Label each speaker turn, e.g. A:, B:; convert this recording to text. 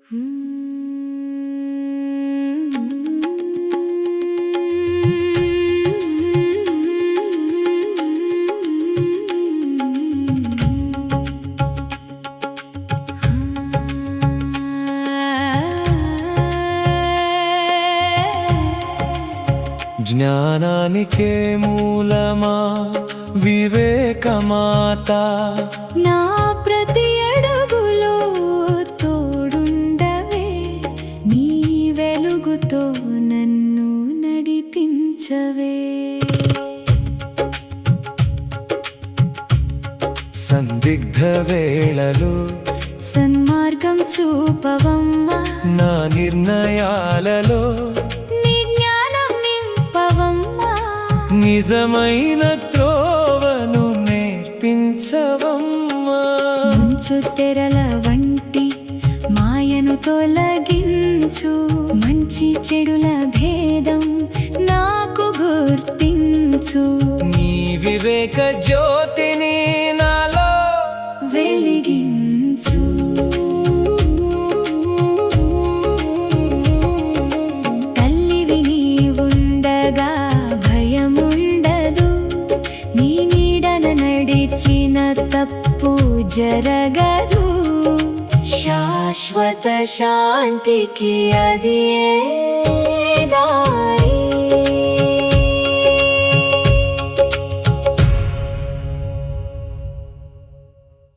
A: జ్ఞానానికే మూలమా వివేకమాత,
B: నా ప్రతి అడుగులో తోడుండవే, నీ వెలుగుతో నన్ను నడిపించవే.
A: సందిగ్ధ వేళలో
B: సన్మార్గం చూపవమ్మా,
A: నా నిర్ణయాలలో నిజమైన త్రోవను నేర్పించవమ్మా.
B: మంచు తెరల వంటి మాయను తొలగించు, మంచి చెడుల భేదం నాకు గుర్తించు.
A: నీ వివేక జ్యోతిని నాలో
B: వెలిగించు. తల్లివి నీవుండగా నడిచిన తప్పు జరగదు, శాశ్వత శాంతికి అది దారి.